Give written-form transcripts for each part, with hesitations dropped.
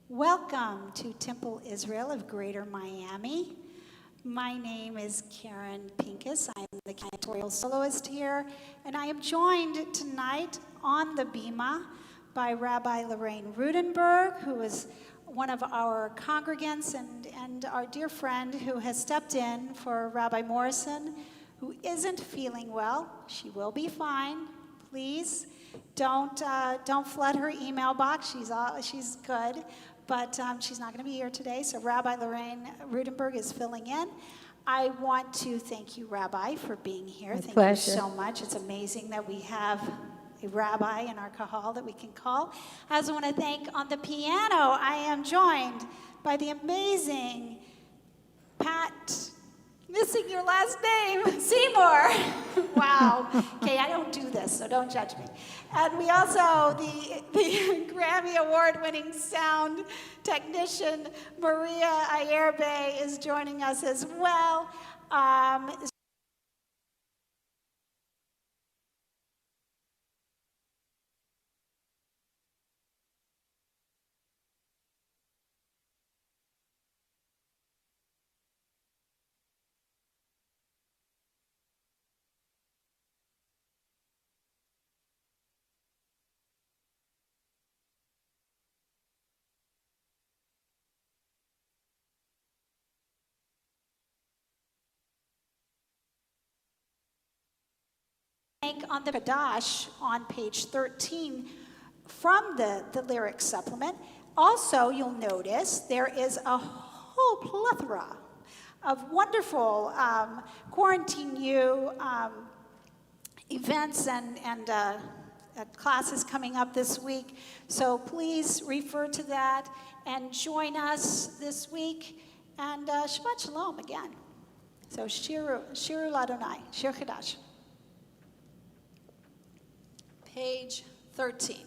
Welcome to Temple Israel of Greater Miami. My name is Karen Pincus. I am the cantorial soloist here, and I am joined tonight on the bima by Rabbi Lorraine Rudenberg, who is one of our congregants and our dear friend who has stepped in for Rabbi Morrison, who isn't feeling well. She will be fine. Please don't flood her email box. She's good. But she's not going to be here today, so Rabbi Lorraine Rudenberg is filling in. I want to thank you, Rabbi, for being here. My thank pleasure. you so much. It's amazing that we have a rabbi in our kahal that we can call. I also want to thank on the piano, I am joined by the amazing Pat, missing your last name, Seymour. Wow. Okay, I don't do this, so don't judge me. And we also, the Grammy Award-winning sound technician, Maria Ayerbe, is joining us as well. On the Kadash on page 13 from the lyric supplement. Also, you'll notice there is a whole plethora of wonderful Quarantine U events and classes coming up this week. So please refer to that and join us this week. And Shabbat Shalom again. So Shiru Ladonai, Shir Chadash. Page 13.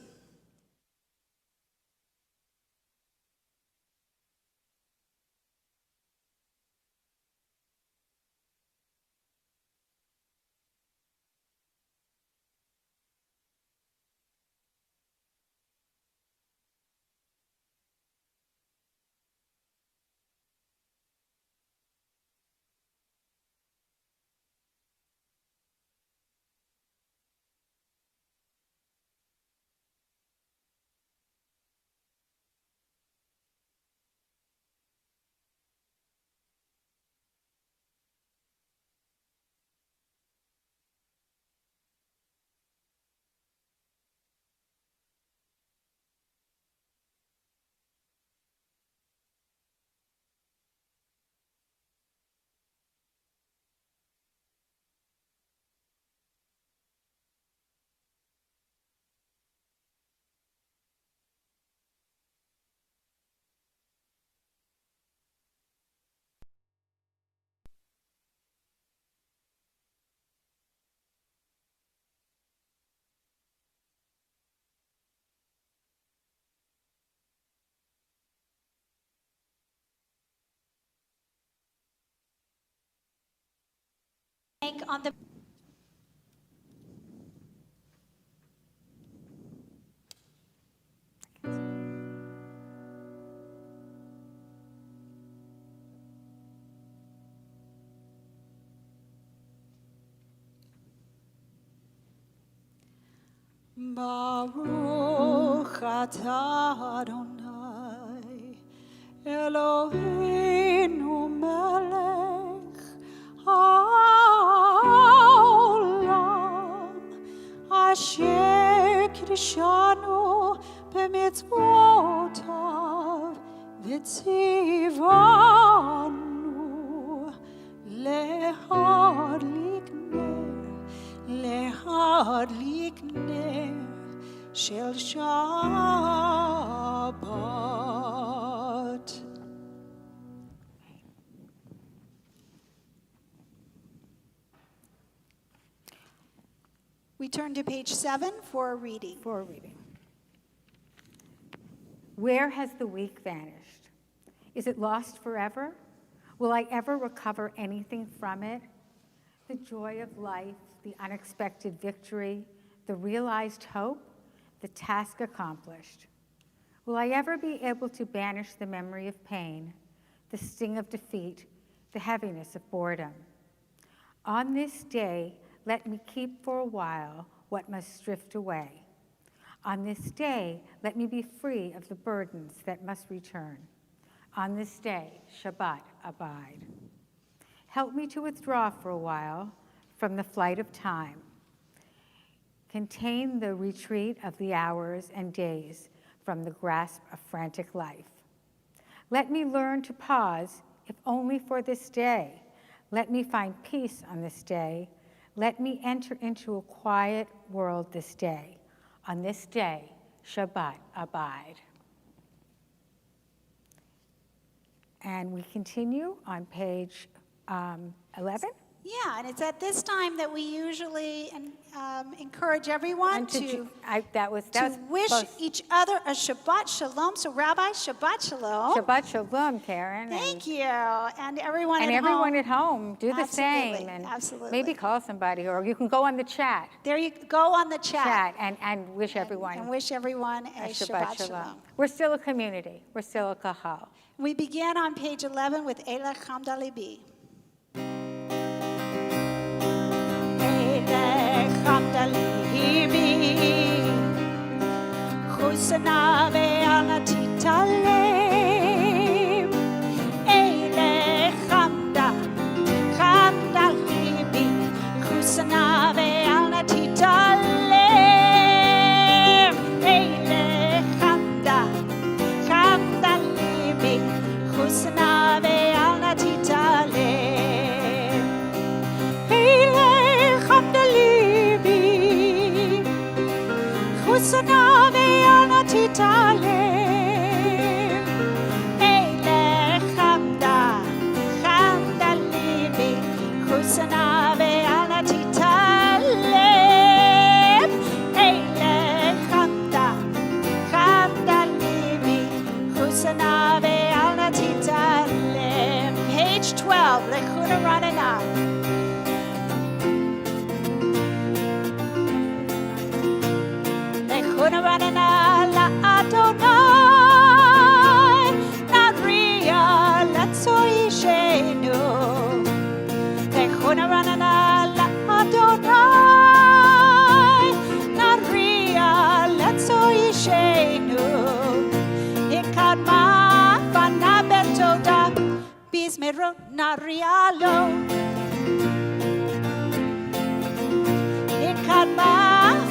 On the Baruch atah Adonai Eloheinu melech haolam asher kiddushanu b'mitzvotav v'tzivanu lehadlik ner shel Shabbat. We turn to page 7 for a reading. Where has the week vanished? Is it lost forever? Will I ever recover anything from it? The joy of life, the unexpected victory, the realized hope, the task accomplished. Will I ever be able to banish the memory of pain, the sting of defeat, the heaviness of boredom? On this day, let me keep for a while what must drift away. On this day, let me be free of the burdens that must return. On this day, Shabbat, abide. Help me to withdraw for a while from the flight of time. Contain the retreat of the hours and days from the grasp of frantic life. Let me learn to pause, if only for this day. Let me find peace on this day. Let me enter into a quiet world this day. On this day, Shabbat, abide. And we continue on page 11. Yeah, and it's at this time that we usually encourage everyone to wish close. each other a Shabbat Shalom. So, Rabbi, Shabbat Shalom. Shabbat Shalom, Karen. Thank you. And everyone And at everyone home. at home, do the Absolutely, same. And absolutely. maybe call somebody, or you can go on the chat. There you go on the chat. And wish everyone And wish everyone a Shabbat Shalom. We're still a community. We're still a kahal. We begin on page 11 with Eilech Hamda Libi. Eilech Hamda Libi, Chusana ve'ala titalem. Eilech Hamda Libi, Chusana ve'ala titalem. Eilech Hamda Libi, Chusana ve'ala titalem. Eilech Hamda Libi, Chusana ve'ala titalem. Eilech Hamda Libi, Chusana ve'ala titalem. Eilech Hamda Libi, Chusana ve'ala titalem. Page 12, Lechuna Ranana. Lechuna Ranana la Adonai, Naria Latsoishenu. Lechuna Ranana la Adonai, Naria Latsoishenu. Ikadma Fana Betoda, Bismero Narialo. Ikadma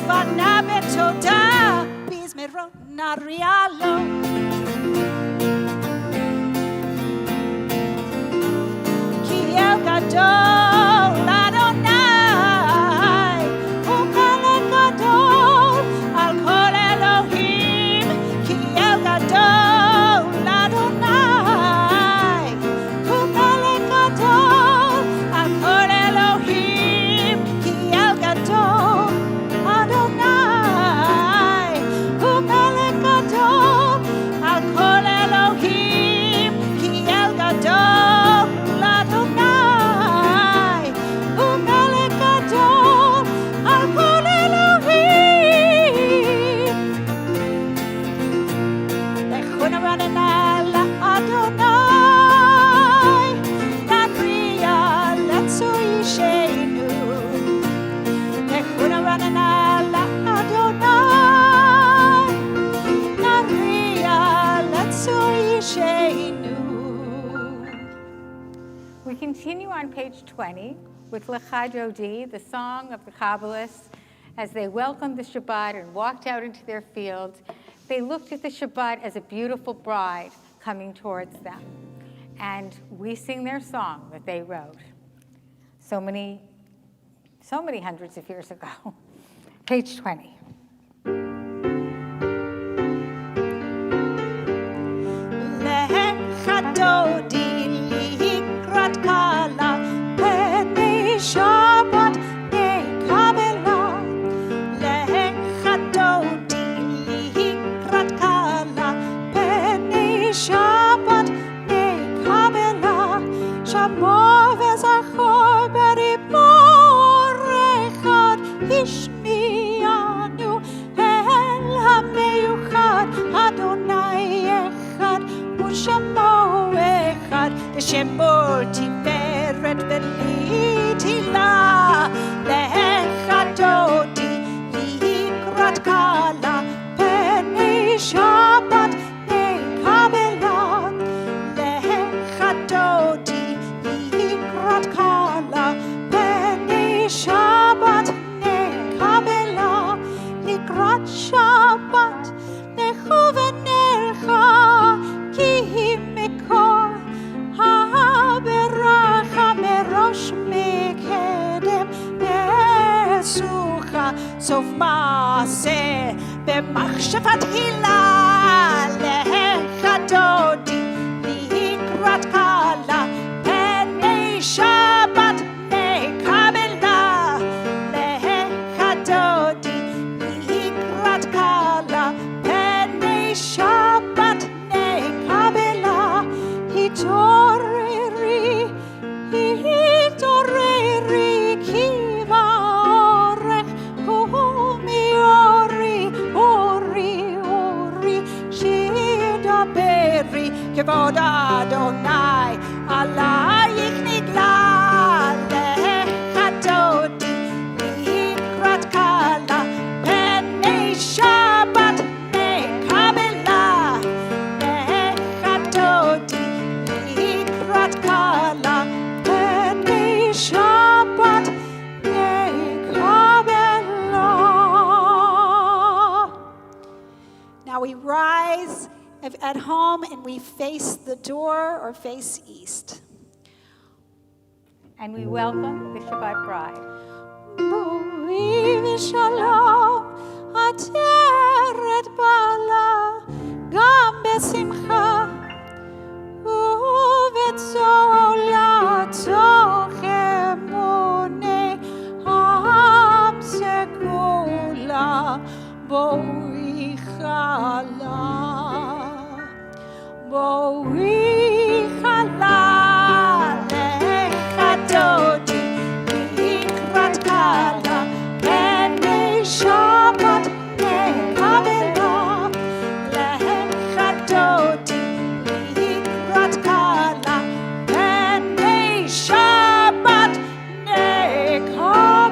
Fana Betoda, Bismero Narialo. Kiel Gadol Adonai, Ukale Gadol Al Kol Elohim. Kiel Gadol Adonai, Ukale Gadol Al Kol Elohim. Kiel Gadol Adonai, Ukale Gadol Al Kol Elohim. Kiel Gadol Adonai, Ukale Gadol Al Kol Elohim. Lechuna Ranana la Adonai, Naria Latsoishenu. Lechuna Ranana la Adonai, Naria Latsoishenu. We continue on page 20 with Lecha Dodi, the song of the Kabbalists, as they welcomed the Shabbat and walked out into their fields. They looked at the Shabbat as a beautiful bride coming towards them. And we sing their song that they wrote so many hundreds of years ago. Page 20. Lecha Dodi likrat kala, penei Shabbat nekabela. Lecha Dodi likrat kala, penei Shabbat nekabela. Shamo vezachor beribor echad, ishmianu el hameyuchad Adonai שמו אחד, לשם בו תפארת ולתהילה, לך דודי לקראת קלה, פני שבת נקבלה, לך דודי לקראת קלה, פני שבת נקבלה, לקראת שבת נכוונך, כי היא מקור הברכה מראש מקדם נשוכה, סוף מעשה במחשבת הילה, לך דודי לקראת קלה, פני שבת נקבלה, לך דודי לקראת קלה, פני שבת נקבלה, התעוררי, התעוררי, כי באורך הוא מאורי, אורי, אורי, שידברי, כבוד אדוני עלייך נגלה, לך דודי לקראת קלה, פני שבת נקבלה, לך דודי לקראת קלה, פני שבת נקבלה. Now we rise at home and we face the door or face east. And we welcome the Shabbat bride. בואי ושלום, עטרת בעלה, גם בשמחה, ובצולתו אמוני עם סגולה, בואי חלה, בואי חלה, לך דודי לקראת קלה, פני שבת נקבלה, לך דודי לקראת קלה, פני שבת נקבלה.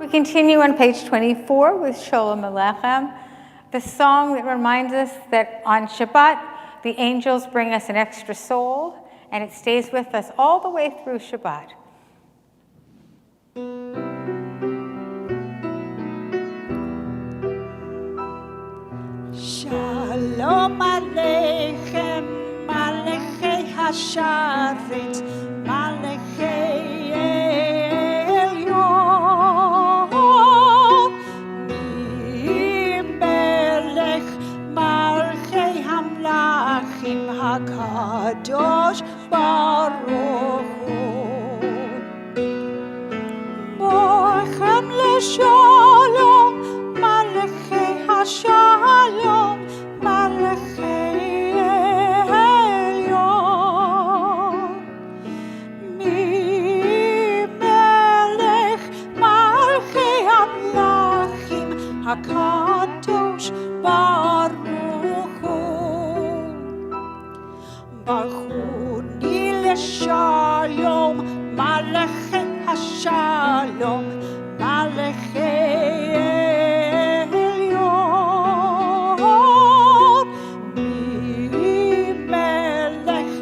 We continue on page 24 with Sholem Alechem, the song that reminds us that on Shabbat, the angels bring us an extra soul, and it stays with us all the way through Shabbat. Shalom Aleichem, Malachei Hasharet, Malachei Elyon, Melech Malchei Hamlachim HaKadosh Baruch Hu. Mochem LeShalom, Malachei Hashalom, Malachei Elyon, Melech Malchei Hamlachim HaKadosh Baruch Hu. Baruchuni LeShalom, Malachei Hashalom, Malachei Elyon, Melech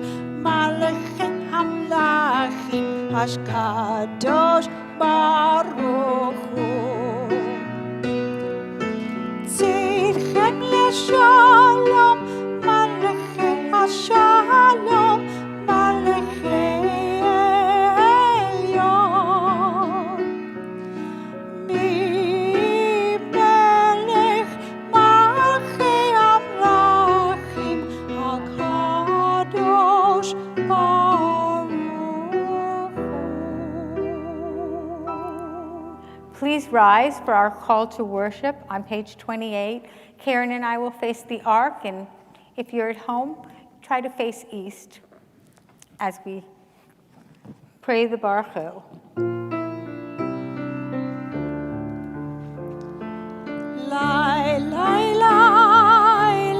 Malachei Hamlachim HaKadosh Baruch Hu. Tzidchem LeShalom, Malachei Hashalom, Malachei Elyon, Melech Malchei Hamlachim HaKadosh Baruch Hu. Please rise for our call to worship on page 28. Karen and I will face the ark, and if you're at home, try to face east as we pray the Baruch Hu. Lai, lai, lai,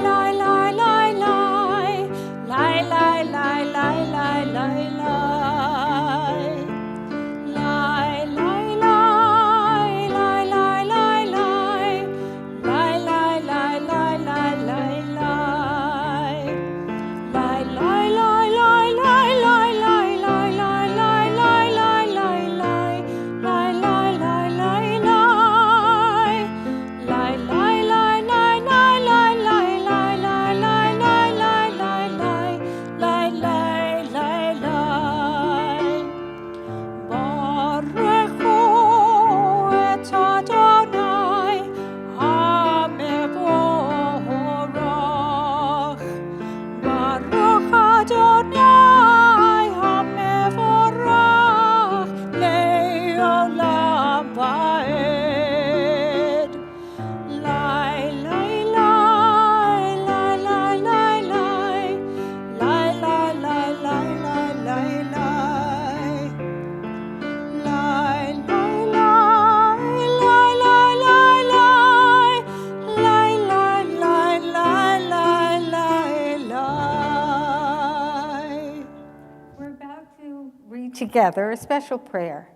together a special prayer.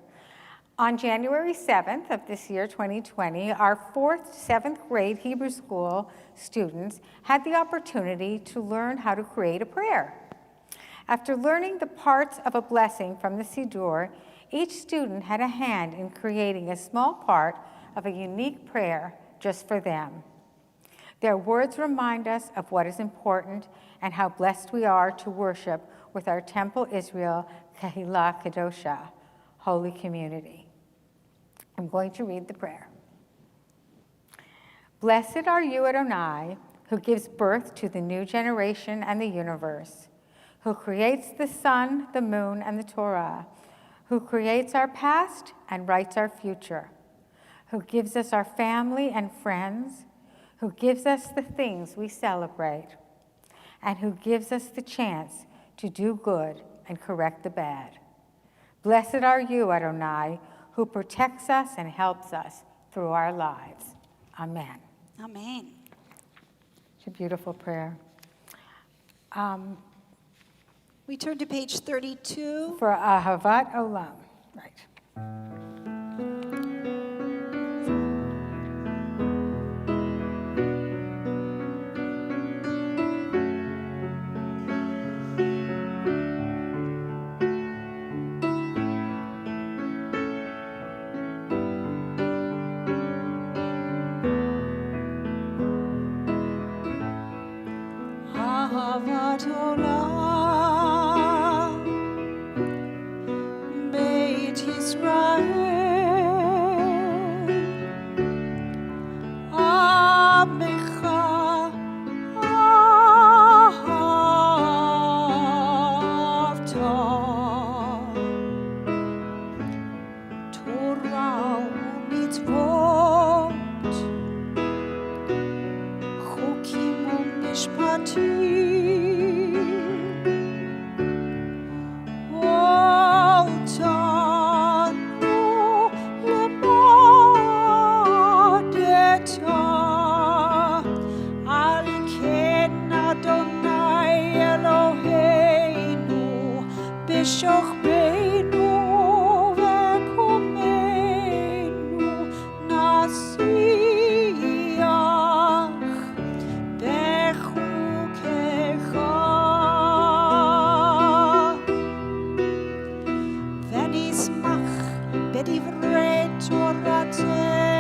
On January 7th of this year, 2020, our 4th, 7th grade Hebrew school students had the opportunity to learn how to create a prayer. After learning the parts of a blessing from the Siddur, each student had a hand in creating a small part of a unique prayer just for them. Their words remind us of what is important and how blessed we are to worship with our Temple Israel Kehillah Kadosha, holy community. I'm going to read the prayer. Blessed are you, Adonai, who gives birth to the new generation and the universe, who creates the sun, the moon, and the Torah, who creates our past and writes our future, who gives us our family and friends, who gives us the things we celebrate, and who gives us the chance to do good and correct the bad. Blessed are you, Adonai, who protects us and helps us through our lives. Amen. Amen. It's a beautiful prayer. We turn to page 32. For Ahavat Olam. Right. Ahavat Olam, Beit Yisrael, Amecha ahavta, Torah u'mitzvot, Chukim u'mishpatim, B'shochbeinu v'kumenu nasiach b'chukecha v'nismach b'divrei toratecha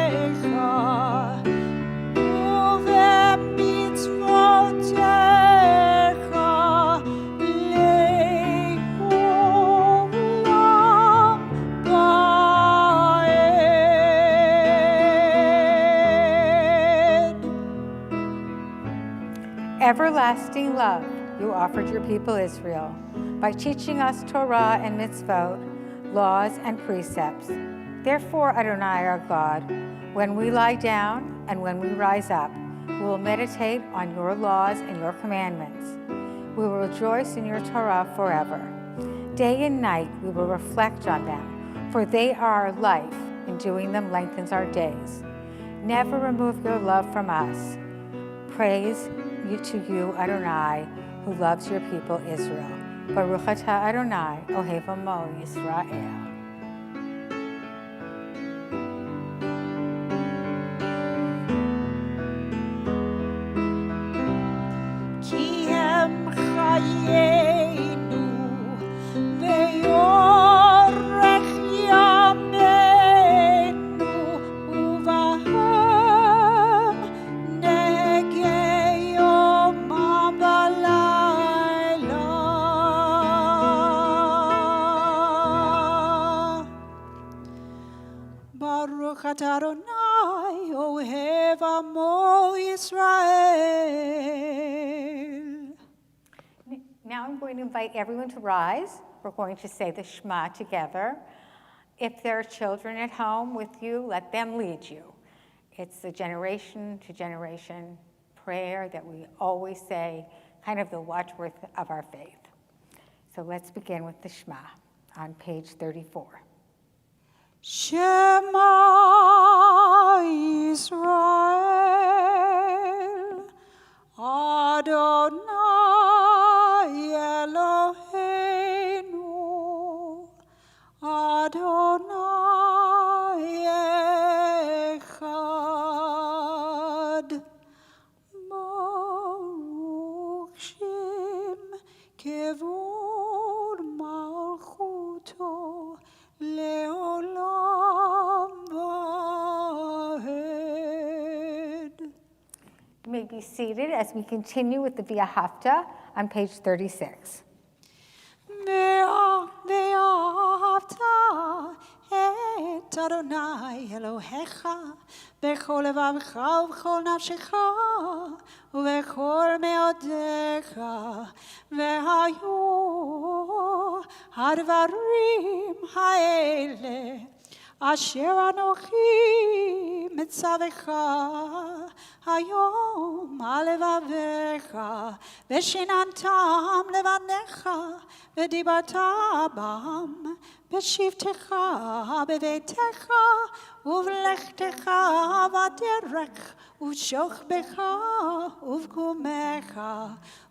Everlasting love you offered your people Israel by teaching us Torah and mitzvot, laws and precepts. Therefore, Adonai our God, when we lie down and when we rise up, we will meditate on your laws and your commandments. We will rejoice in your Torah forever. Day and night we will reflect on them, for they are our life, and doing them lengthens our days. Never remove your love from us. Praise to you, Adonai, who loves your people Israel. Baruch atah Adonai, ohev amo Yisrael. Ki hem chayenu ve'yorech yameinu uvahem negei yomam v'layla. Baruch atah Adonai ohev amo Yisrael. Now I'm going to invite everyone to rise. We're going to say the Shema together. If there are children at home with you, let them lead you. It's the generation to generation prayer that we always say, kind of the watchword of our faith. So let's begin with the Shema on page 34. Shema Yisrael, Adonai Eloheinu, seated as we continue with the Via Hafta on page 36. ואהבת את אדוני אלוהיך בכל לבבך ובכל נפשך ובכל מאודיך, והיו הדברים האלה אשר אנוכי מצווך היום על לבביך, ושיננתם לבניך, ודיברת בם בשבתך, בביתך, ובלכתך בדרך, ובשוכבך ובקומך,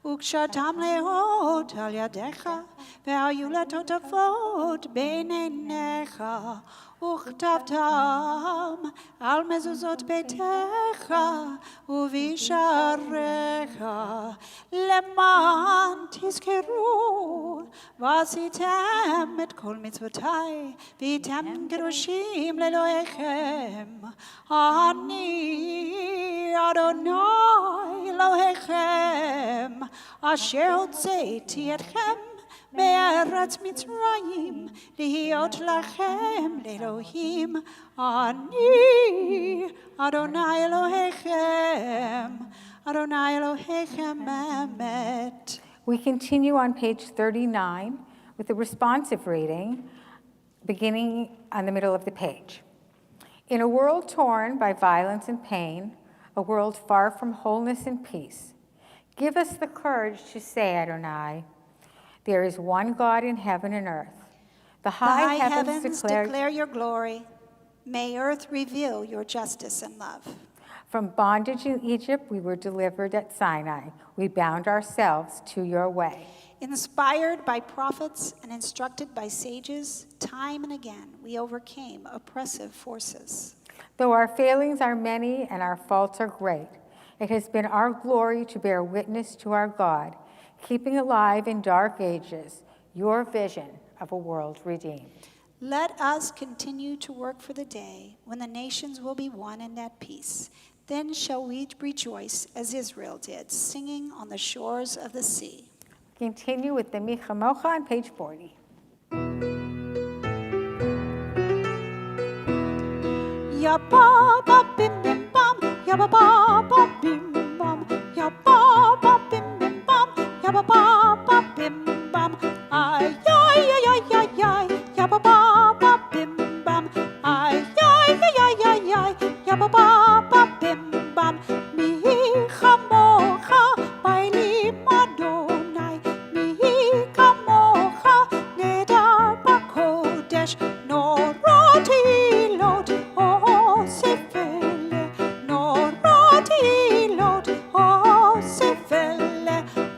וקשרתם לאות על ידיך, והיו לטוטפות בין עיניך, וכתבתם על מזוזות ביתך ובשעריך, למען תזכרו ועשיתם את כל מצוותיי, והייתם קדושים לאלוהיכם. אני אדוני אלוהיכם, אשר הוצאתי אתכם מארץ מצרים, להיות לכם לאלוהים. אני אדוני אלוהיכם, אדוני אלוהיכם אמת. We continue on page 39 with the responsive reading, beginning on the middle of the page. In a world torn by violence and pain, a world far from wholeness and peace, give us the courage to say, Adonai, there is one God in heaven and earth. The high heavens declare your glory. May earth reveal your justice and love. From bondage in Egypt, we were delivered at Sinai. We bound ourselves to your way. Inspired by prophets and instructed by sages, time and again we overcame oppressive forces. Though our failings are many and our faults are great, it has been our glory to bear witness to our God, keeping alive in dark ages your vision of a world redeemed. Let us continue to work for the day when the nations will be one and at peace. Then shall we rejoice as Israel did, singing on the shores of the sea. Continue with the Michamocha on page 40. Ya ba ba bim bim bam, ya ba ba ba bim bam, ya ba ba bim bim bam, ya ba ba ba bim bam, ay ay ay ay ay ay, ya ba ba ba bim bam, ay ay ay ay ay ay, ya ba ba ba bim bam. Mi chamocha bailim Adonai, mi chamocha nedar bakodesh, norati lot.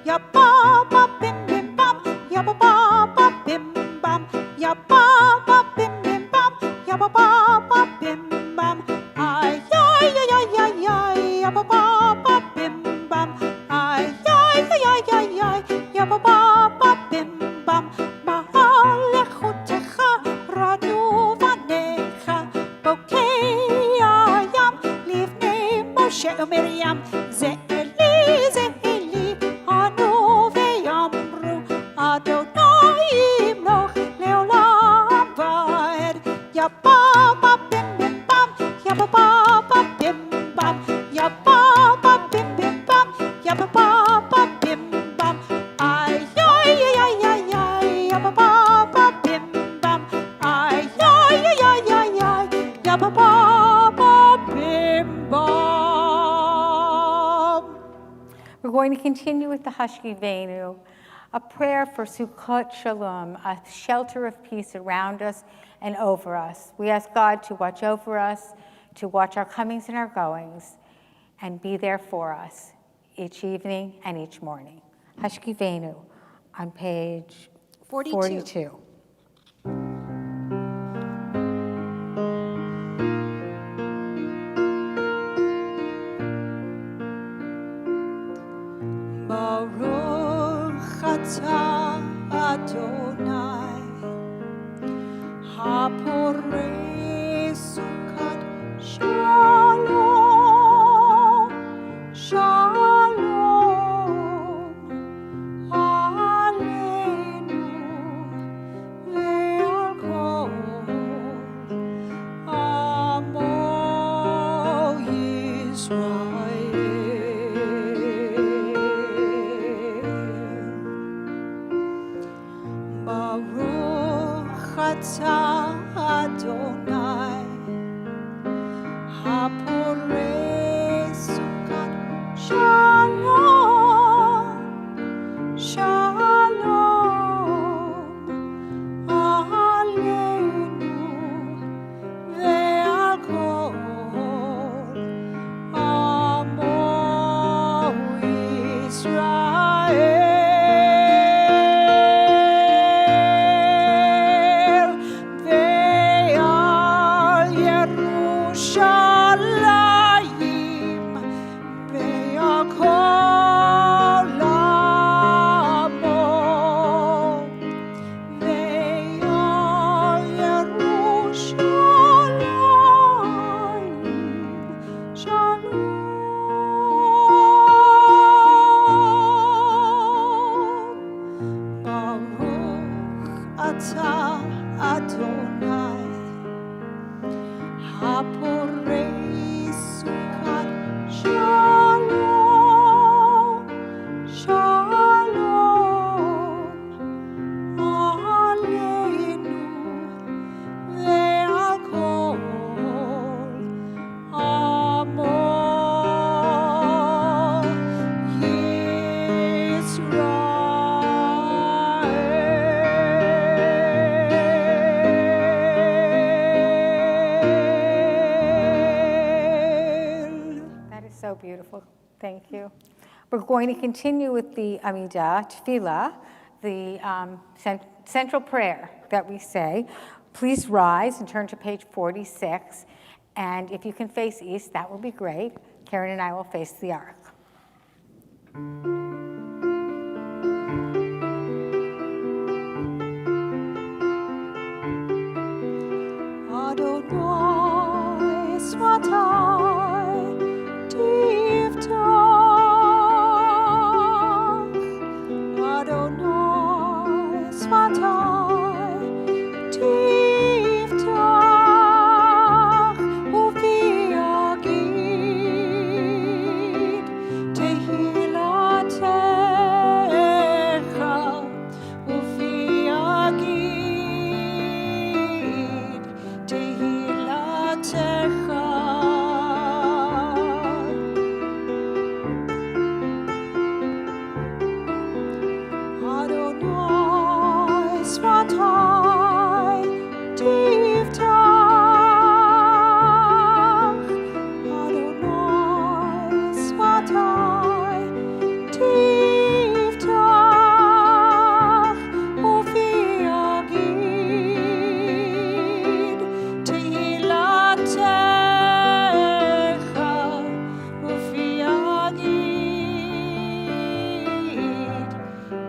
Ya ba ba bim bim bam, ya ba ba ba bim bam, ya ba ba bim bim bam, ya ba ba ba bim bam, ay ay ay ay ay ay, ya ba ba ba bim bam, ay ay ay ay ay ay, ya ba ba ba bim bam. Ma'alechutecha radu vanecha, bokei ayam livnei Moshe uMiriam, ze Eli ze Eli anu ve'yamru Adonai imloch leolam va'ed. Ya ba ba bim bim bam, ya ba ba ba bim bam, ya ba ba bim bim bam, ya ba ba ba bim bam, ay ay ay ay ay ay, ya ba ba ba bim bam, ay ay ay ay ay ay, ya ba ba ba bim bam. We're going to continue with the Hashkivenu, a prayer for Sukkot Shalom, a shelter of peace around us and over us. We ask God to watch over us, to watch our comings and our goings, and be there for us each evening and each morning. Hashkivenu on page 42. Baruch atah Adonai, haporei sukkot shalom, shalom. going to continue with the Amidah, Tefillah, the central prayer that we say. Please rise and turn to page 46. And if you can face east, that will be great. Karen and I will face the ark. Adonai Svatai Tivtach Adonai Svatai Tivtach Ufi Agid Tehilatecha Ufi Agid Tehilatecha Adonai Svatai Tivtach Adonai Svatai Tivtach Ufi Agid Tehilatecha Ufi Agid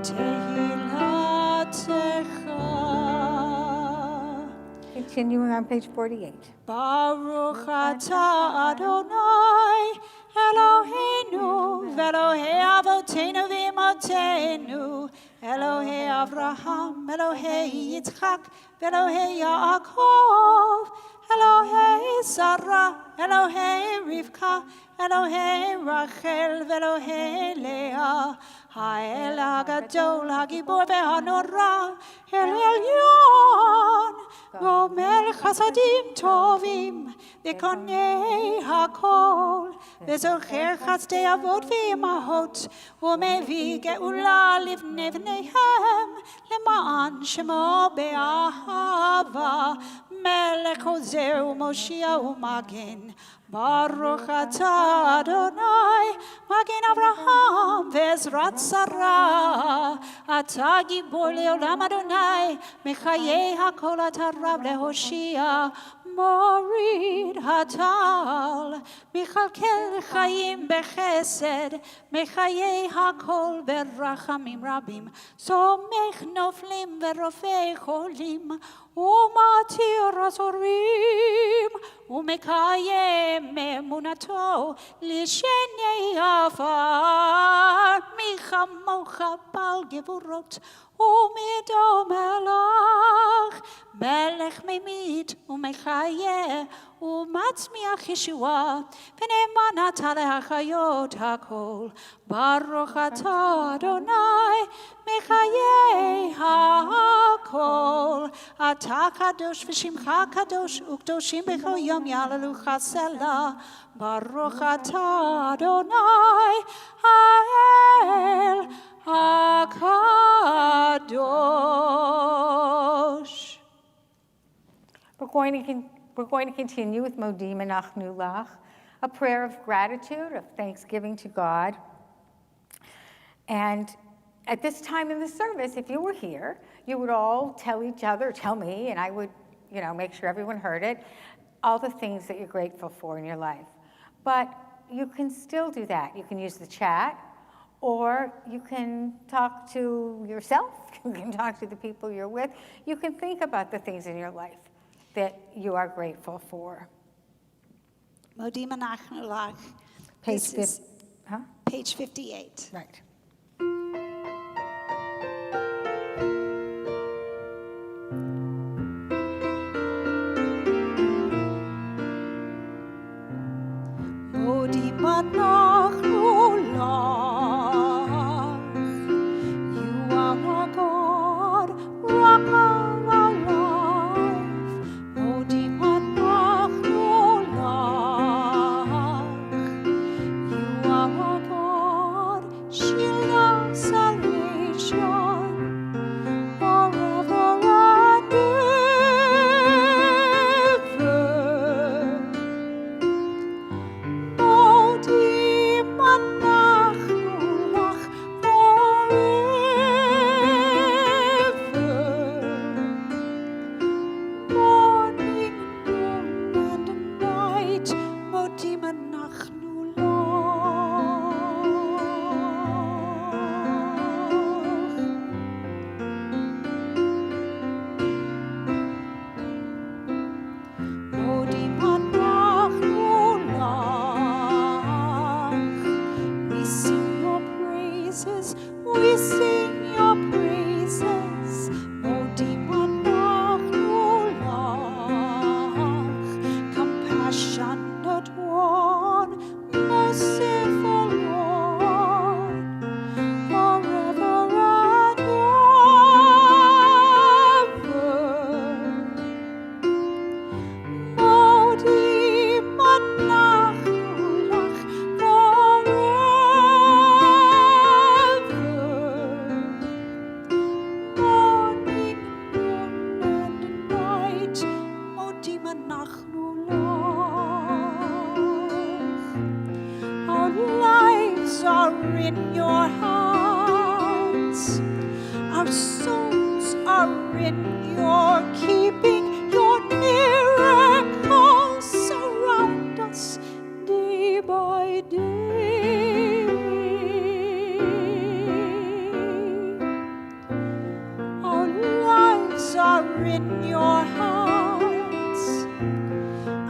Tehilatecha. Continuing on page 48. Baruch atah Adonai Eloheinu v'Elohei Avotenu v'Imotenu Elohei Avraham Elohei Yitzchak v'Elohei Yaakov Elohei Sarah Elohei Rivka Elohei Rachel v'Elohei Leah Ha'el HaGadol HaGibor v'Hanora El Elyon Gomer Chasadim Tovim V'Konei HaKol V'Zocher Chazdei Avot v'Imahot U'Mevi Geula Livnei V'neihem Le'ma'an Shemo Be'ahava Melech Ozer u'Moshia u'Magen Baruch atah Adonai Magen Avraham Ve'ezrat Sarah Atah Gibor Le'olam Adonai Mechayei HaKol Atah Rav Lehoshia Morid Hatal Michalkel Chaim Bechesed Mechayei HaKol Verachamim Rabim Somech Noflim Verofei Cholim Umatir Asorim Umekayem Emunato Lishenei Afar Michamocha Bal Gevurot Umidom Melach Melech Memit Umechaye Umatzmiach Yeshua V'ne'emanat Le'achayot HaKol Baruch atah Adonai Mechayei HaKol Atah Kadosh v'Shimcha Kadosh U'Kdoshim B'chol Yom Yalalu Chasela Baruch atah Adonai Ha'el HaKadosh. We're going to continue with Modim Anachnu Lach, a prayer of gratitude, of thanksgiving to God. And at this time in the service, if you were here, you would all tell each other, tell me, and I would, make sure everyone heard it, all the things that you're grateful for in your life. But you can still do that. You can use the chat, or you can talk to yourself. You can talk to the people you're with. You can think about the things in your life that you are grateful for. Modim Anachnu Lach. Page Page 58. Right. Modim Anachnu Lach. You are our God, rock of our life. Modim Anachnu Lach. You are our God, shield are in your hearts. Our souls are in your keeping. Your miracles surround us day by day. Our lives are in your hearts.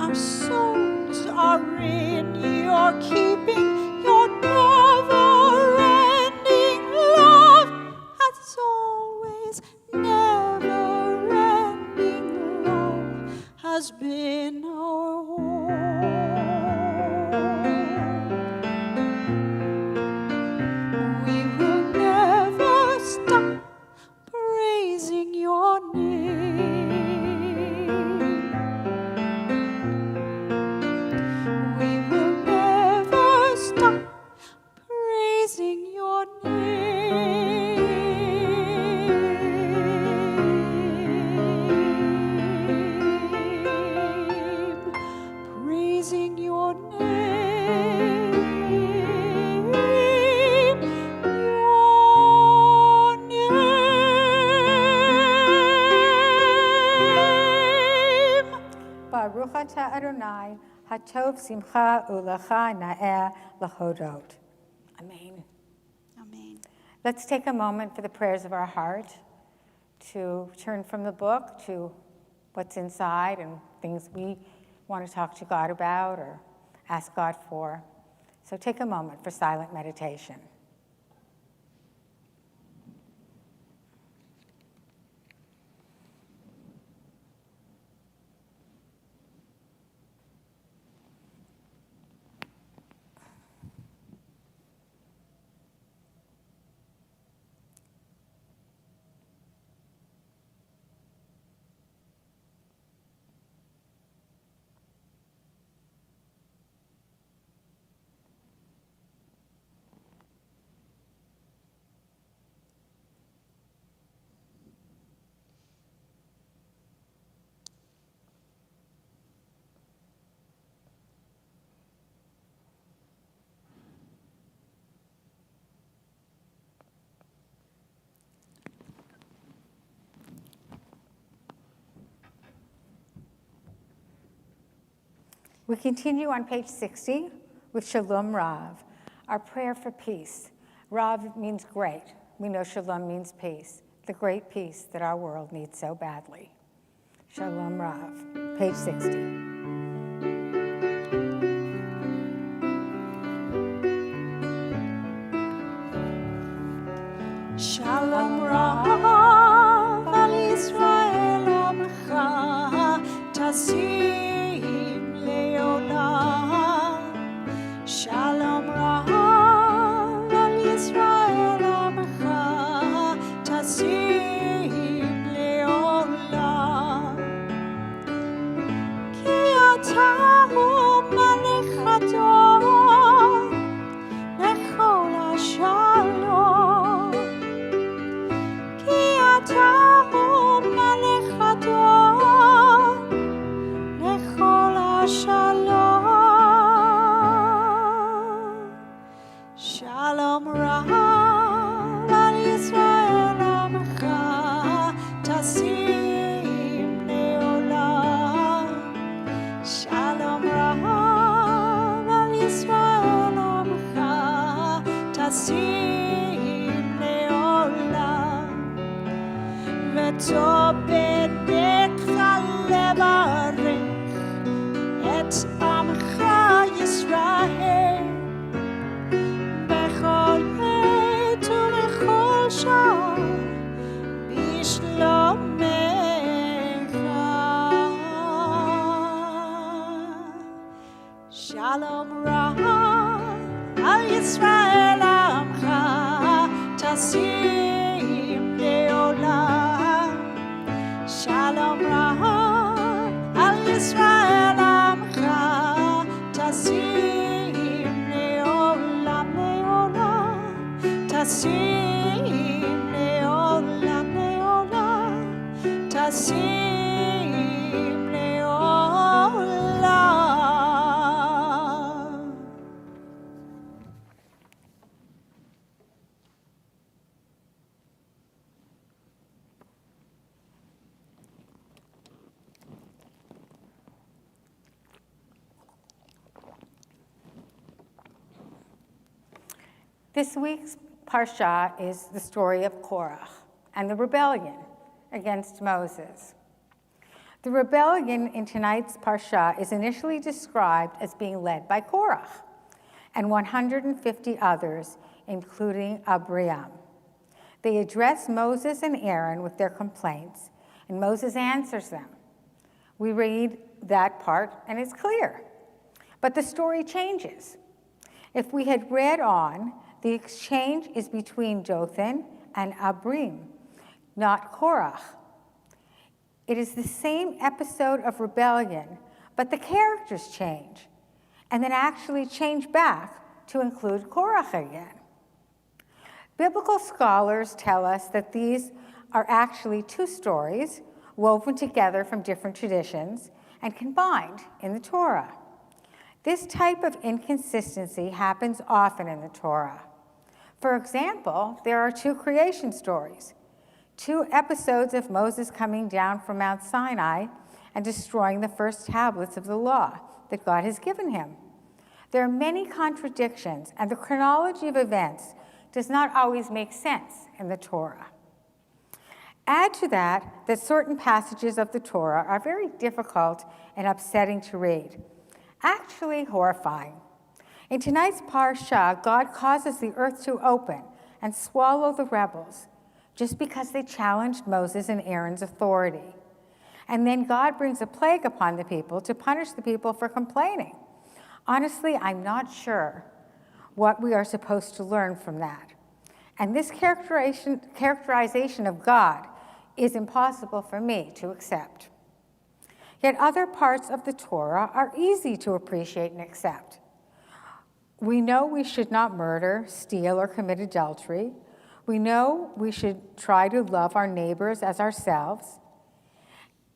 Our souls are in your keeping. Your never-ending love has always, never-ending love has been our home. We will never stop praising your name. We will never stop praising your name. Praising your name. Your name. Baruch atah Adonai, hatov simcha ulecha na'eh l'chodot. Amen. Amen. Let's take a moment for the prayers of our heart to turn from the book to what's inside and things we want to talk to God about or ask God for. So take a moment for silent meditation. We continue on page 60 with Shalom Rav, our prayer for peace. Rav means great. We know Shalom means peace, the great peace that our world needs so badly. Shalom Rav, page 60. Shalom Rav al Yisrael amcha tasim leolam. Shalom Rav al Yisrael amcha tasim leolam. Ki ata hu melech hador lechol hashalom. Shalom Rav al Yisrael amcha tasim leolam. Shalom Rav al Yisrael amcha tasim leolam. וטוב בדרך לברך את עמך ישראל בכל עת ובכל שעה בשלומך. שלום רב על ישראל עמך תשים לעולם. Shalom Rav al Yisrael amcha tasim leolam leolam. Tasim leolam leolam. Tasim leolam. This week's Parsha is the story of Korach and the rebellion against Moses. The rebellion in tonight's Parsha is initially described as being led by Korach and 150 others, including Abraham. They address Moses and Aaron with their complaints, and Moses answers them. We read that part, and it's clear. But the story changes. If we had read on, the exchange is between Dothan and Abiram, not Korach. It is the same episode of rebellion, but the characters change, and then actually change back to include Korach again. Biblical scholars tell us that these are actually two stories woven together from different traditions and combined in the Torah. This type of inconsistency happens often in the Torah. For example, there are two creation stories, two episodes of Moses coming down from Mount Sinai and destroying the first tablets of the law that God has given him. There are many contradictions, and the chronology of events does not always make sense in the Torah. Add to that certain passages of the Torah are very difficult and upsetting to read, actually horrifying. In tonight's Parsha, God causes the earth to open and swallow the rebels just because they challenged Moses and Aaron's authority. And then God brings a plague upon the people to punish the people for complaining. Honestly, I'm not sure what we are supposed to learn from that. And this characterization of God is impossible for me to accept. Yet other parts of the Torah are easy to appreciate and accept. We know we should not murder, steal, or commit adultery. We know we should try to love our neighbors as ourselves.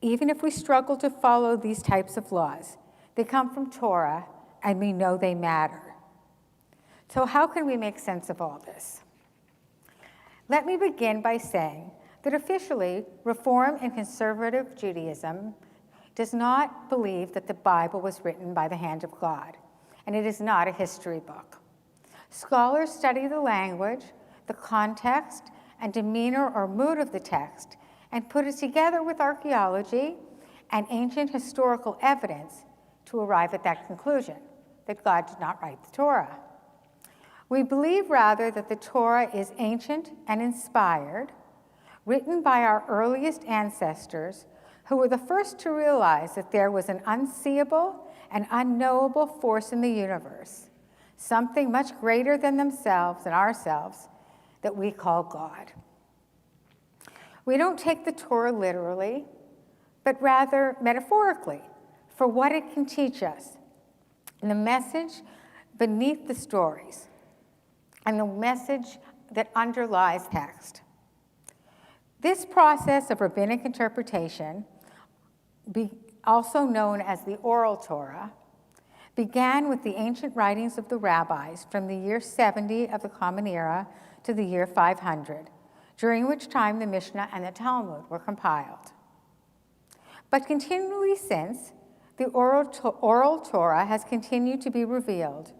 Even if we struggle to follow these types of laws, they come from Torah, and we know they matter. So how can we make sense of all this? Let me begin by saying that officially, Reform and Conservative Judaism does not believe that the Bible was written by the hand of God, and it is not a history book. Scholars study the language, the context, and demeanor or mood of the text, and put it together with archaeology and ancient historical evidence to arrive at that conclusion, that God did not write the Torah. We believe rather that the Torah is ancient and inspired, written by our earliest ancestors who were the first to realize that there was an unseeable and unknowable force in the universe, something much greater than themselves and ourselves that we call God. We don't take the Torah literally, but rather metaphorically for what it can teach us, and the message beneath the stories, and the message that underlies text. This process of rabbinic interpretation, also known as the oral Torah, began with the ancient writings of the rabbis from the year 70 of the Common Era to the year 500, during which time the Mishnah and the Talmud were compiled. But continually since, the oral Torah has continued to be revealed.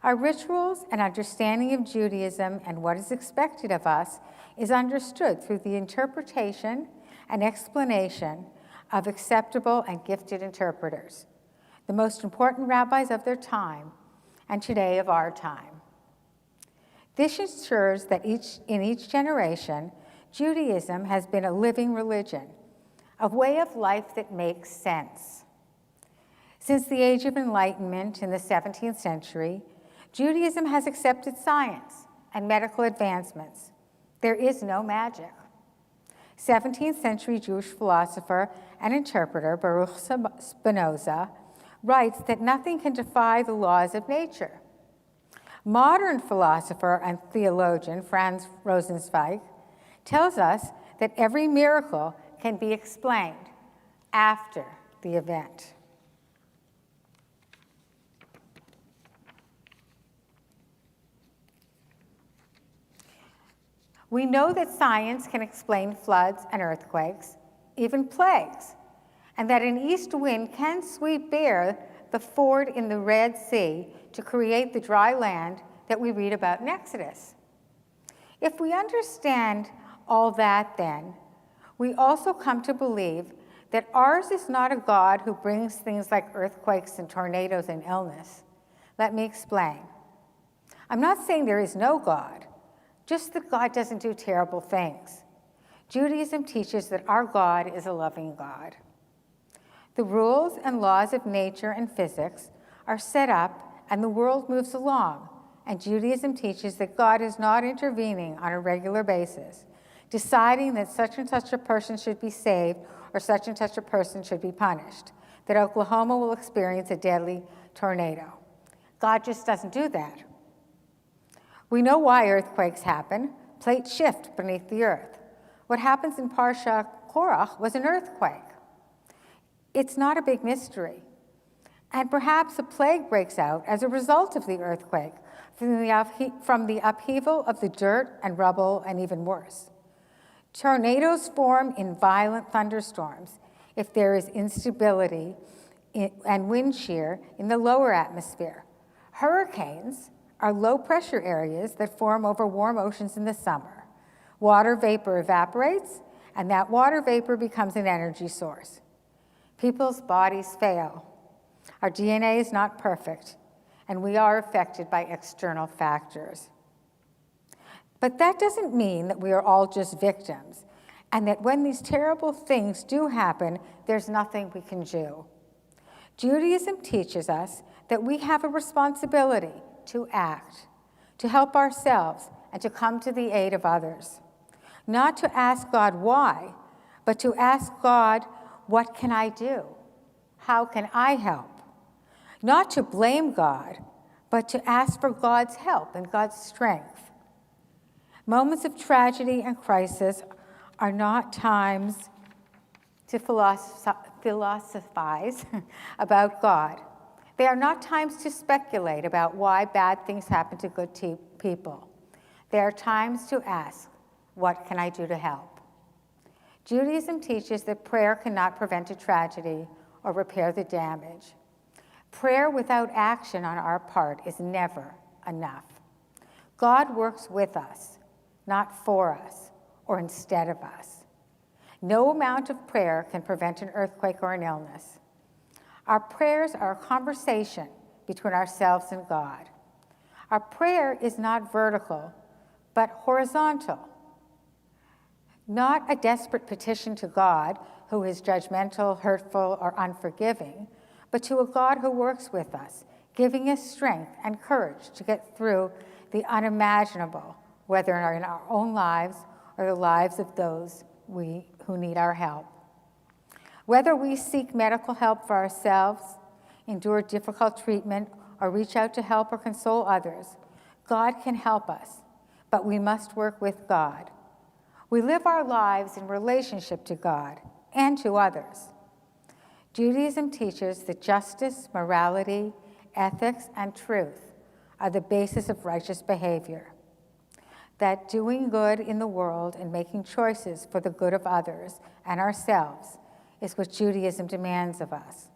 Our rituals and understanding of Judaism and what is expected of us is understood through the interpretation and explanation of acceptable and gifted interpreters, the most important rabbis of their time and today of our time. This ensures that in each generation, Judaism has been a living religion, a way of life that makes sense. Since the Age of Enlightenment in the 17th century, Judaism has accepted science and medical advancements. There is no magic. 17th century Jewish philosopher and interpreter Baruch Spinoza writes that nothing can defy the laws of nature. Modern philosopher and theologian Franz Rosenzweig tells us that every miracle can be explained after the event. We know that science can explain floods and earthquakes, even plagues, and that an east wind can sweep bare the ford in the Red Sea to create the dry land that we read about in Exodus. If we understand all that, then, we also come to believe that ours is not a God who brings things like earthquakes and tornadoes and illness. Let me explain. I'm not saying there is no God, just that God doesn't do terrible things. Judaism teaches that our God is a loving God. The rules and laws of nature and physics are set up and the world moves along, and Judaism teaches that God is not intervening on a regular basis, deciding that such and such a person should be saved or such and such a person should be punished, that Oklahoma will experience a deadly tornado. God just doesn't do that. We know why earthquakes happen. Plates shift beneath the earth. What happens in Parsha Korach was an earthquake. It's not a big mystery. And perhaps a plague breaks out as a result of the earthquake, from the upheaval of the dirt and rubble, and even worse. Tornadoes form in violent thunderstorms if there is instability and wind shear in the lower atmosphere. Hurricanes are low-pressure areas that form over warm oceans in the summer. Water vapor evaporates, and that water vapor becomes an energy source. People's bodies fail. Our DNA is not perfect, and we are affected by external factors. But that doesn't mean that we are all just victims, and that when these terrible things do happen, there's nothing we can do. Judaism teaches us that we have a responsibility to act, to help ourselves, and to come to the aid of others. Not to ask God why, but to ask God, what can I do? How can I help? Not to blame God, but to ask for God's help and God's strength. Moments of tragedy and crisis are not times to philosophize about God. They are not times to speculate about why bad things happen to good people. They are times to ask, what can I do to help? Judaism teaches that prayer cannot prevent a tragedy or repair the damage. Prayer without action on our part is never enough. God works with us, not for us or instead of us. No amount of prayer can prevent an earthquake or an illness. Our prayers are a conversation between ourselves and God. Our prayer is not vertical, but horizontal. Not a desperate petition to God who is judgmental, hurtful, or unforgiving, but to a God who works with us, giving us strength and courage to get through the unimaginable, whether in our own lives or the lives of those who need our help. Whether we seek medical help for ourselves, endure difficult treatment, or reach out to help or console others, God can help us, but we must work with God. We live our lives in relationship to God and to others. Judaism teaches that justice, morality, ethics, and truth are the basis of righteous behavior. That doing good in the world and making choices for the good of others and ourselves is what Judaism demands of us.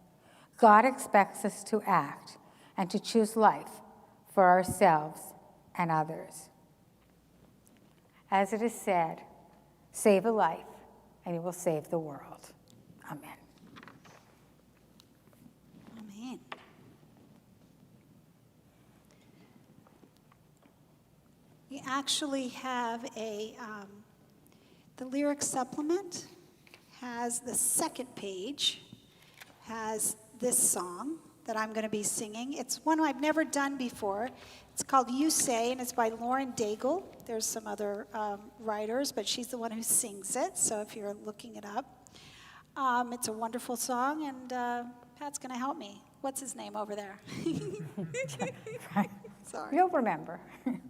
God expects us to act and to choose life for ourselves and others. As it is said, save a life and you will save the world. Amen. Amen. We actually have the lyric supplement has the second page, has this song that I'm going to be singing. It's one I've never done before. It's called You Say, and it's by Lauren Daigle. There's some other writers, but she's the one who sings it, so if you're looking it up. It's a wonderful song, and Pat's going to help me. What's his name over there? Sorry. You'll remember. Go ahead.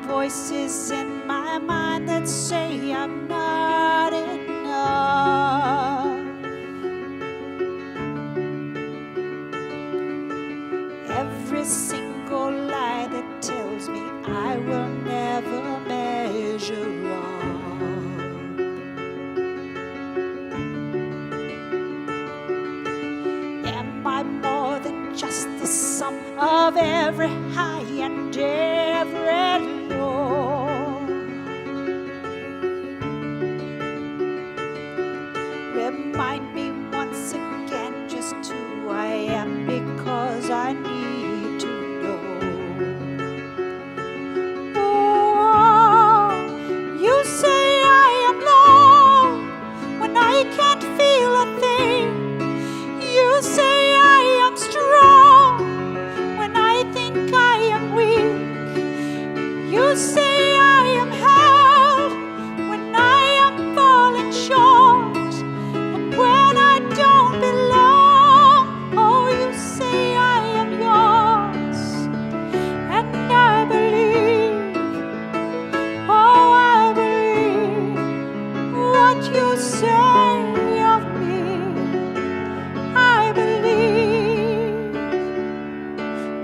Voices in my mind that say I'm not enough. Every single lie that tells me of every high and every low. Remind me once again just who I am, because I need to know. Oh, you say I am low when I can't feel a thing. You say I am strong when I think I am weak. You say I am held when I am falling short, and when I don't belong. Oh, you say I am yours, and I believe. Oh, I believe what you say of me. I believe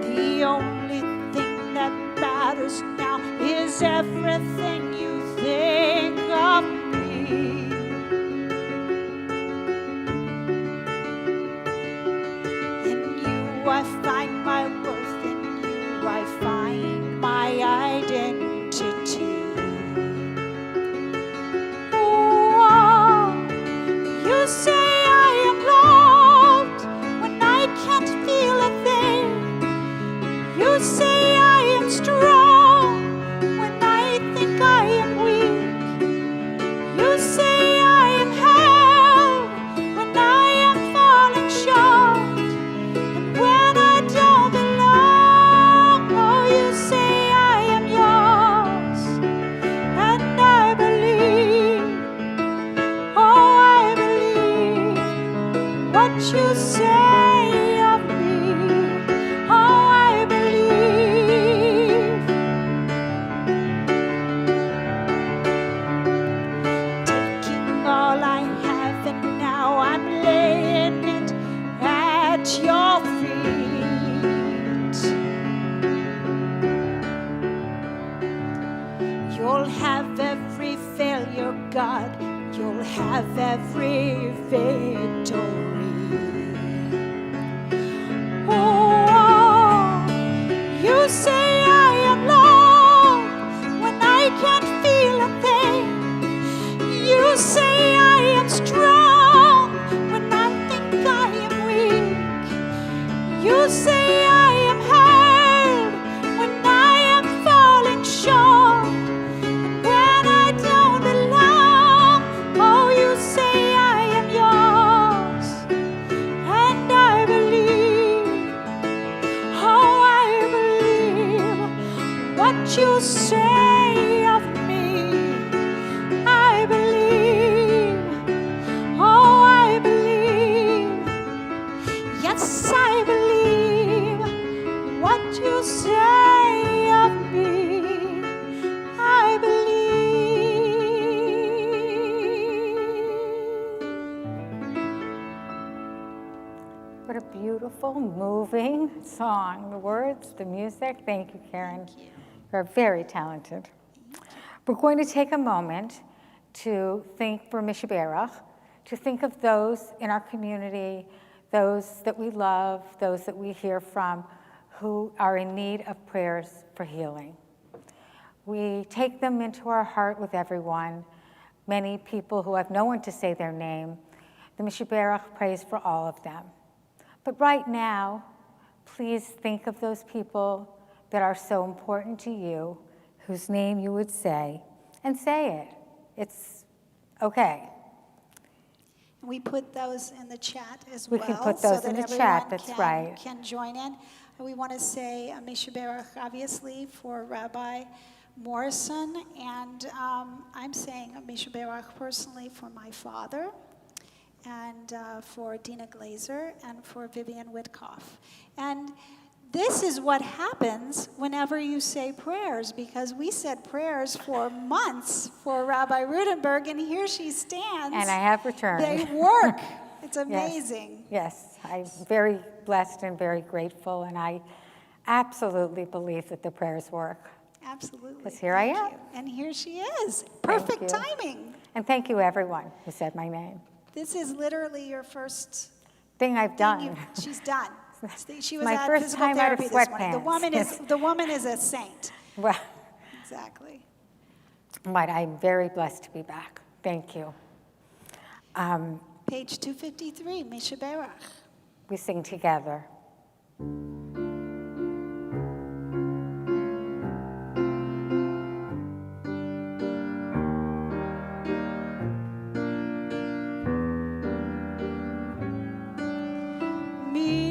the only thing that matters now is everything you think of me. In you I find my worth, in you I find my identity. Oh, you say I am loved when I can't feel a thing. You say I am strong when I think I am weak. You say I am held when I am falling short, and when I don't belong. Oh, you say I am yours, and I believe. Oh, I believe what you say of me. Oh, I believe. Taking all I have and now I'm laying it at your feet. You'll have every failure, God. You'll have every victory. Oh, you say I am low when I can't feel a thing. You say I am strong when I think I am weak. You say I am held when I am falling short, and when I don't belong. Oh, you say I am yours, and I believe. Oh, I believe what you say of me. I believe. Oh, I believe. Yes, I believe what you say of me. I believe. What a beautiful, moving song. The words, the music. Thank you, Karen. Thank you. You're very talented. We're going to take a moment to think for Mishaberach, to think of those in our community, those that we love, those that we hear from, who are in need of prayers for healing. We take them into our heart with everyone, many people who have no one to say their name. The Mishaberach prays for all of them. But right now, please think of those people that are so important to you, whose name you would say, and say it. It's okay. We put those in the chat as We well. can put those so in that the chat, everyone that's can, right. can join in. And we want to say Mishaberach, obviously, for Rabbi Morrison. And I'm saying Mishaberach personally for my father, and for Dina Glazer, and for Vivian Witkoff. And this is what happens whenever you say prayers, because we said prayers for months for Rabbi Rudenberg, and here she stands. And I have returned. They work. It's amazing. Yes, I'm very blessed and very grateful, and I absolutely believe that the prayers work. Absolutely. Because here I am. You. And here she is. Perfect you. timing. And thank you, everyone who said my name. This is literally your first Thing I've thing done. she's done. She was My at first physical time out of therapy this morning. sweatpants. The woman is a saint. Well, Exactly. but I'm very blessed to be back. Thank you. Page 253, Misha Berach. We sing together.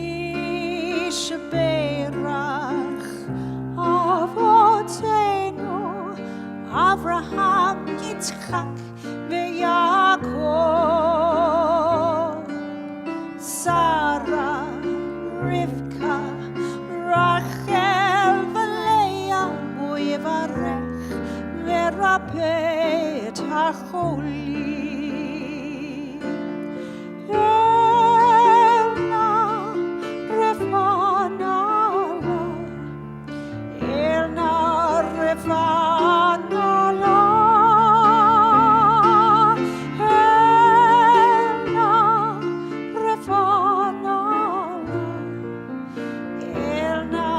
Misha Berach, Avotenu, Avraham, Yitzchak, veYaakov, Sarah, Rivka, Rachel, vLeah, uYivarech, v'rapeh et hacholim. Elna, Refanala, Elna, Refanala, Elna, Refanala, Elna,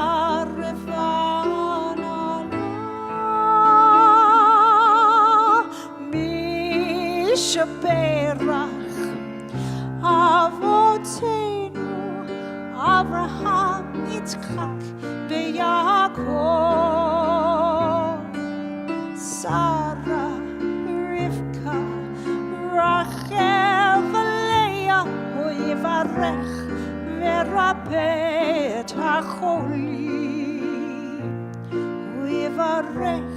Refanala, Misha Berach, Avotenu, Avraham, Yitzchak, veYaakov, Sarah, Rivka, Rachel, vLeah, uYivarech, v'rapeh et hacholim, uYivarech,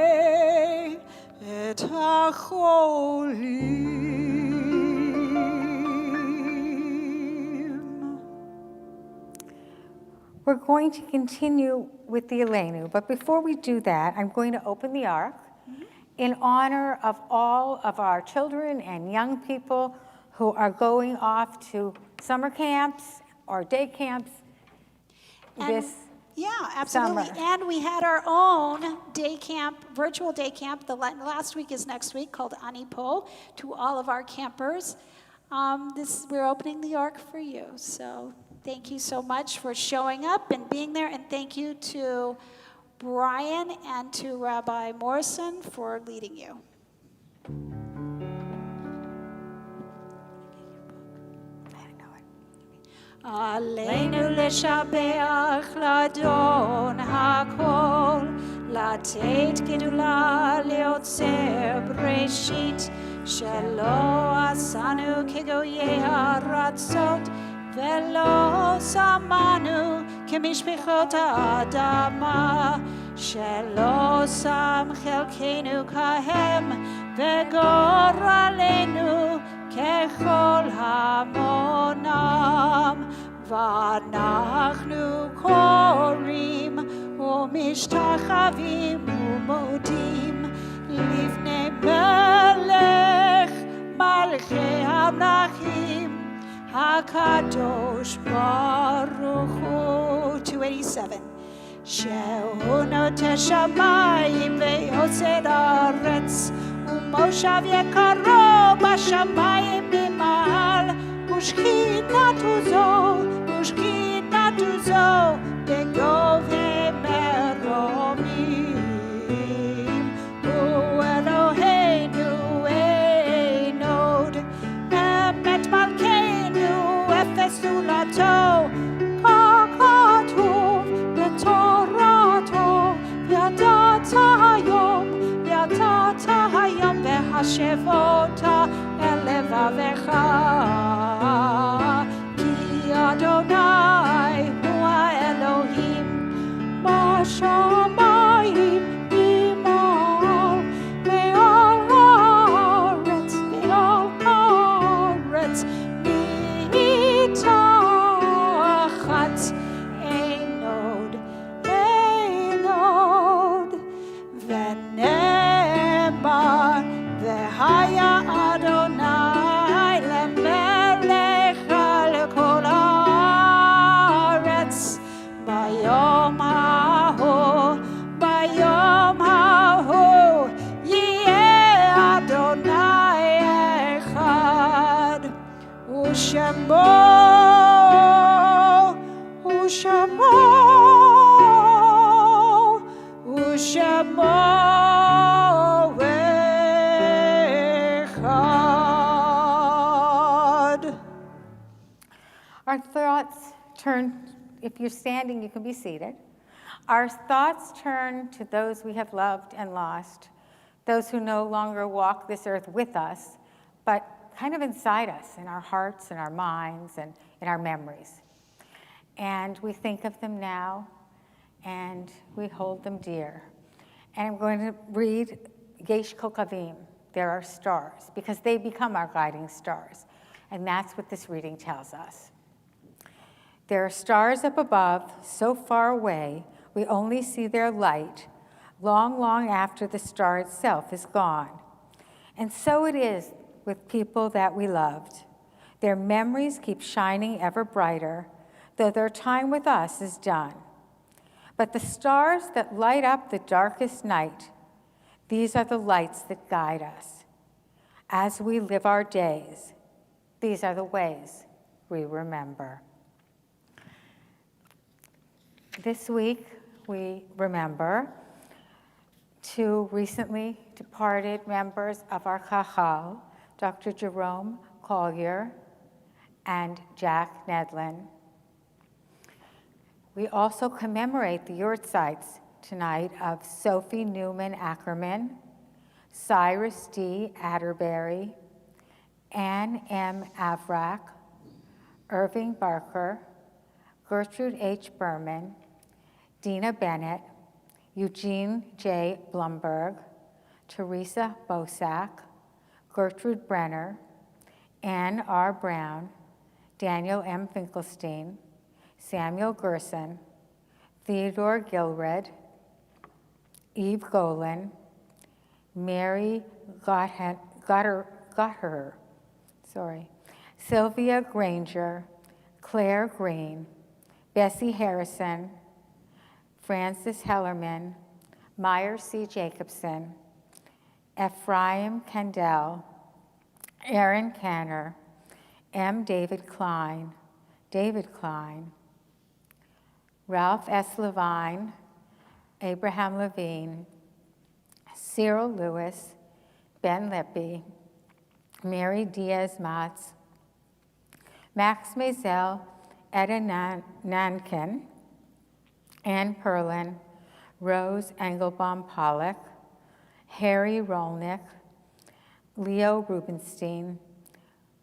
v'rapeh et hacholim. We're going to continue with the Elenu, but before we do that, I'm going to open the Ark in honor of all of our children and young people who are going off to summer camps or day camps this Yeah, absolutely. summer. And we had our own day camp, virtual day camp. The last week is next week, called Anipo, to all of our campers. We're opening the Ark for you. So thank you so much for showing up and being there. And thank you to Brian and to Rabbi Morrison for leading you. Aleinu leshabeach ladon hakol, latet gedula leotzer breshit, shelo asanu kegoye haratzot, velo samanu kemishpechot ha'adama, shelo sam chelkenu kahem, vegoralenu kechol hamonam. ואנחנו קוראים ומשתחווים ומודים לפני מלך מלכי המלכים הקדוש ברוך הוא. 287. שהוא נוטה שמיים ויוצר ארץ ומושב יקרו בשמיים ממעל ושכינתו זו בגובה מרומים. הוא אלוהינו אין עוד, אמת מלכנו אפס זולתו, כה כתוב בתורתו, וידעת היום והשבות אל לבבך. אדוני הוא האלוהים בשמיים ממעל ועל הארץ מתחת אין עוד ונאמר והיה Our thoughts turn, if you're standing, you can be seated. Our thoughts turn to those we have loved and lost, those who no longer walk this earth with us, but kind of inside us, in our hearts and our minds and in our memories. And we think of them now, and we hold them dear. And I'm going to read Yesh Kokavim, there are stars, because they become our guiding stars. And that's what this reading tells us. There are stars up above, so far away, we only see their light long, long after the star itself is gone. And so it is with people that we loved. Their memories keep shining ever brighter, though their time with us is done. But the stars that light up the darkest night, these are the lights that guide us. As we live our days, these are the ways we remember. This week, we remember two recently departed members of our Chachal, Dr. Jerome Collier and Jack Nedlin. We also commemorate the yurtzites tonight of Sophie Newman Ackerman, Cyrus D. Atterbury, Ann M. Avrak, Irving Barker, Gertrude H. Berman, Dina Bennett, Eugene J. Blumberg, Teresa Bosak, Gertrude Brenner, Ann R. Brown, Daniel M. Finkelstein, Samuel Gerson, Theodore Gilred, Eve Golan, Mary Gotter, Sylvia Granger, Claire Green, Bessie Harrison, Francis Hellerman, Meyer C. Jacobson, Ephraim Kendall, Aaron Canner, M. David Klein, Ralph S. Levine, Abraham Levine, Cyril Lewis, Ben Lippy, Mary Diaz-Matz, Max Maisel, Etta Nankin, Ann Perlin, Rose Engelbaum Pollock, Harry Rolnick, Leo Rubenstein,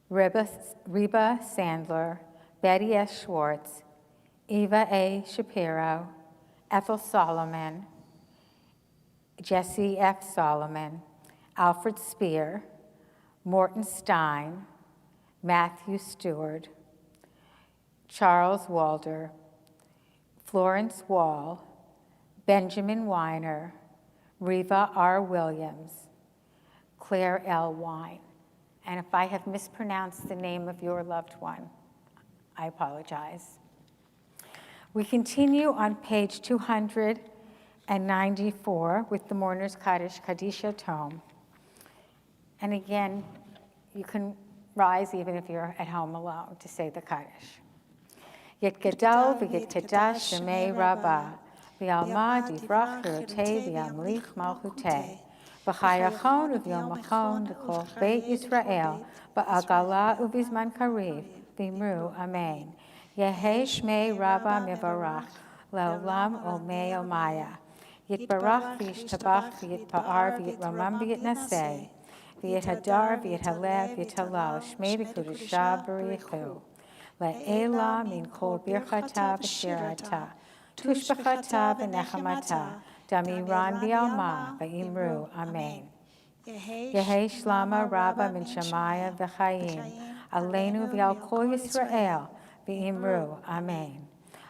Reba Sandler, Betty S. Schwartz, Eva A. Shapiro, Ethel Solomon, Jesse F. Solomon, Alfred Spear, Morton Stein, Matthew Stewart, Charles Walder, Florence Wall, Benjamin Weiner, Reva R. Williams, Claire L. Wine. And if I have mispronounced the name of your loved one, I apologize. We continue on page 294 with the Mourner's Kaddish, Kadisha Tome. And again, you can rise even if you're at home alone to say the Kaddish. Yet Gadol v'yet Kadash Shemei Rabbah v'alma divrach hirotei v'yamlich malchutei v'chayachon u'v'yomachon l'kol Beit Yisrael ba'agala u'vizman kariv v'imru Amen. Yehei Shmei Rabbah mivarach le'olam omei omaya yitbarach v'yishtabach v'yitpa'ar v'yitramam v'yitnaseh v'yithadar v'yithalev v'yithalal Shmei v'kudusha b'richu Le'ela min kol birchata v'shirata, tushbachata v'nechamata, damiran v'alma v'imru, Amen. Yehei shlama rabba min shamaya v'chayim, aleinu v'al kol Yisrael v'imru, Amen.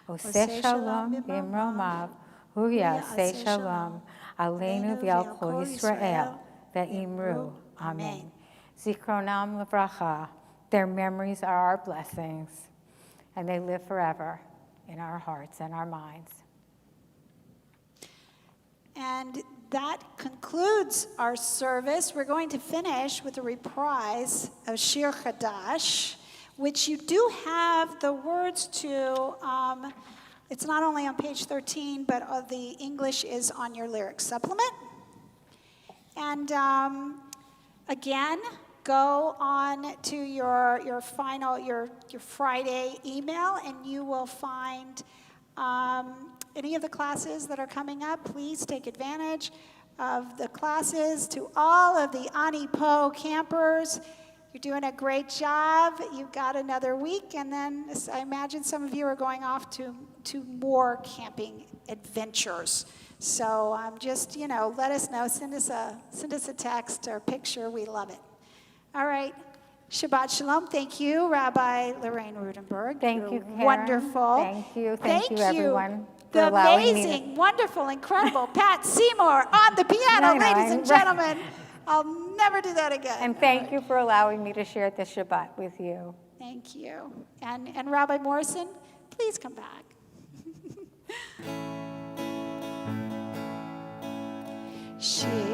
Oseh shalom v'imromav, huya seh shalom, aleinu v'al kol Yisrael v'imru, Amen. Zikronam levracha. Their memories are our blessings, and they live forever in our hearts and our minds. And that concludes our service. We're going to finish with a reprise of Shir Chadash, which you do have the words to It's not only on page 13, but the English is on your lyric supplement. And again, go on to your Friday email, and you will find any of the classes that are coming up. Please take advantage of the classes. To all of the Ani Po campers, you're doing a great job. You've got another week, and then I imagine some of you are going off to more camping adventures. So just, let us know. Send us a text or picture. We love it. All right. Shabbat Shalom. Thank you, Rabbi Lorraine Rudenberg. Thank you, Karen. Wonderful. Thank you, everyone, for The allowing me amazing, wonderful, incredible Pat Seymour on the piano, ladies and gentlemen. I'll never do that again. And thank you for allowing me to share this Shabbat with you. Thank you. And Rabbi Morrison, please come back. Shir